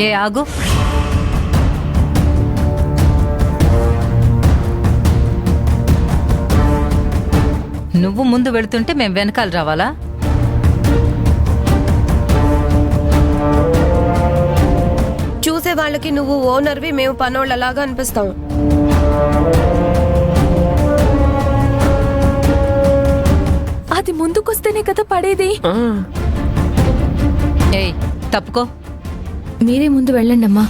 ఏ ఆగు. నువ్వు ముందు వెళుతుంటే మేం వెనకాల రావాలా? చూసే వాళ్ళకి నువ్వు ఓనర్వి, మేము పనోళ్ళలాగా అనిపిస్తాం. అది ముందుకొస్తేనే కదా పడేది. ఏయ్ తప్పుకో. మీరే ముందు వెళ్ళండి అమ్మా.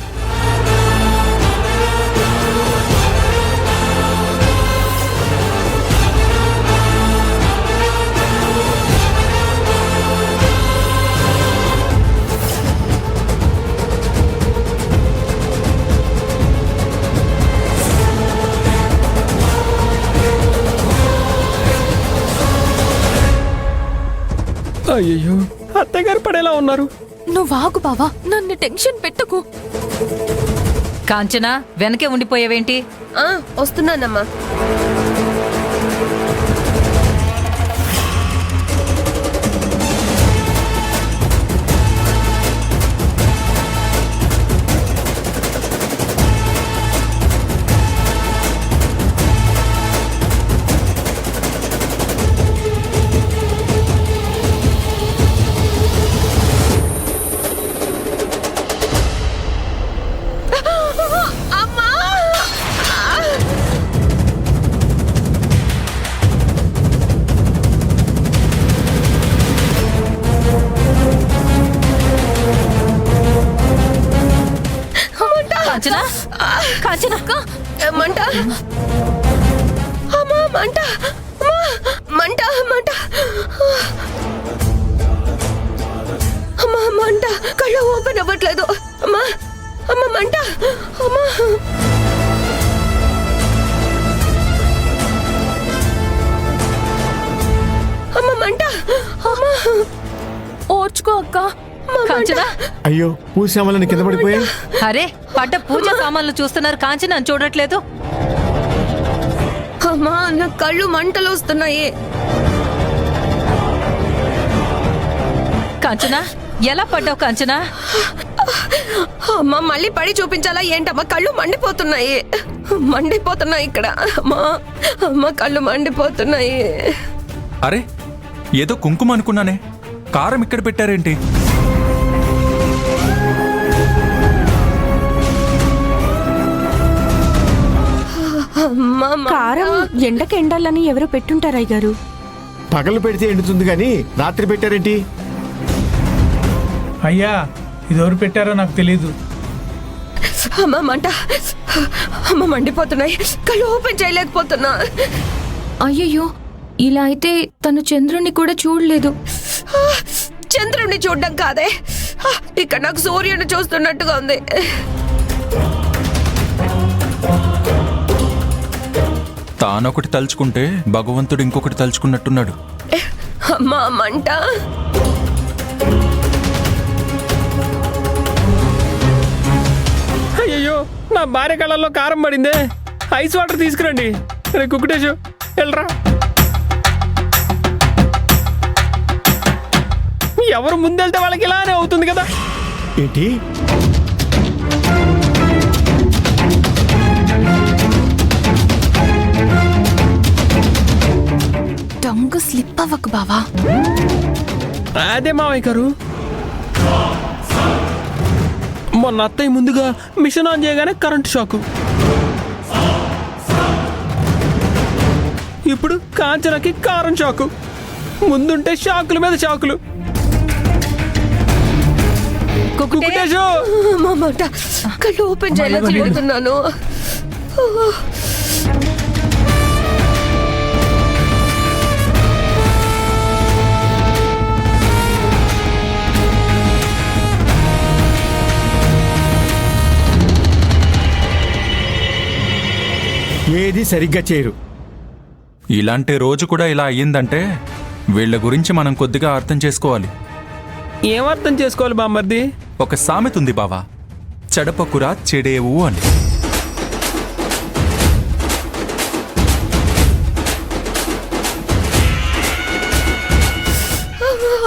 అయ్యో, అత్తగారు పడేలా ఉన్నారు. నువ్వు ఆగు బావా, నన్ను టెన్షన్ పెట్టకు. కాంచనా, వెనకే ఉండిపోయావేంటి? వస్తున్నానమ్మా. కాంచనా, కాంచనా, మంట, అమ్మా మంట, మంట, మంట, అమ్మా మంట, కళ్ళు ఓపెన్ అవ్వట్లేదు. అమ్మా, అమ్మ మంట, అమ్మా. అమ్మ మంట, అమ్మా. ఓర్చుకో అక్క. కాంచనా. అయ్యో, పూజ సామాన్లు కింద పడిపోయా. అరే, పడ్డ పూజ సామాన్లు చూస్తున్నారు, కాంచనా చూడట్లేదు. అమ్మా, నా కళ్ళు మంటలు వస్తున్నాయి. కాంచనా, ఎలా పడ్డావు కాంచనా? అమ్మా, మళ్ళీ పడి చూపించాలా ఏంటమ్మా? కళ్ళు మండిపోతున్నాయి, మండిపోతున్నాయి ఇక్కడ. అమ్మా, అమ్మ కళ్ళు మండిపోతున్నాయి. అరే, ఏదో కుంకుమ అనుకున్నానే, కారం ఇక్కడ పెట్టారేంటి? కారం ఎండకి ఎండాలని ఎవరో పెట్టుంటారు అయ్యగారు. పగలు పెడితే ఎండుతుంది గాని రాత్రి పెట్టారేంటి? అయ్యా, ఇదెవరు పెట్టారో నాకు తెలీదు. అమ్మ మంట, అమ్మ మండిపోతున్నాయి, కళ్ళు ఓపెన్ చేయలేకపోతున్నా. అయ్యయ్యో, ఇలా అయితే తను చంద్రుణ్ణి కూడా చూడలేదు. చంద్రుణ్ణి చూడడం కాదే, ఇక్కడ నాకు సూర్యుని చూస్తున్నట్టుగా ఉంది. తానొకటి తలుచుకుంటే భగవంతుడు ఇంకొకటి తలుచుకున్నట్టున్నాడు. అమ్మా మంట. అయ్యో, నా భార్య కళ్ళల్లో కారం పడిందే. ఐస్ వాటర్ తీసుకురండి. రే కుక్కుటేషు, వెళ్ళరా. ఎవరు ముందెళ్తే వాళ్ళకి ఇలానే అవుతుంది కదా. ఏంటి? టంగు స్లిప్ అవ్వకు బావా. అదే మావయ్య గారు, మొన్న అత్తయ్య ముందుగా మిషన్ ఆన్ చేయగానే కరెంట్ షాకు. ఇప్పుడు కాంచనకి కారం షాకు. ముందుంటే షాకుల మీద షాకులు. కుక్కుటేషు, అమ్మా మంట, కళ్ళు ఓపెన్ చేయలేకపోతున్నాను. ఏది సరిగ్గా చేయరు. ఇలాంటి రోజు కూడా ఇలా అయ్యిందంటే వీళ్ళ గురించి మనం కొద్దిగా అర్థం చేసుకోవాలి. ఏం అర్థం చేసుకోవాలి బామ్మర్ది? ఒక సామెత ఉంది బావా, చెడపకురా చెడేవు అని.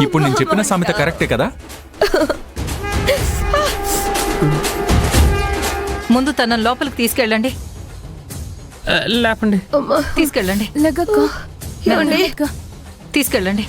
ఇప్పుడు నేను చెప్పిన సామెత కరెక్టే కదా? ముందు తన లోపలికి తీసుకెళ్ళండి. లేపండి. అమ్మా తీసుకెళ్ళండి. లెగ్గక్క ఏమండి? తీసుకెళ్ళండి.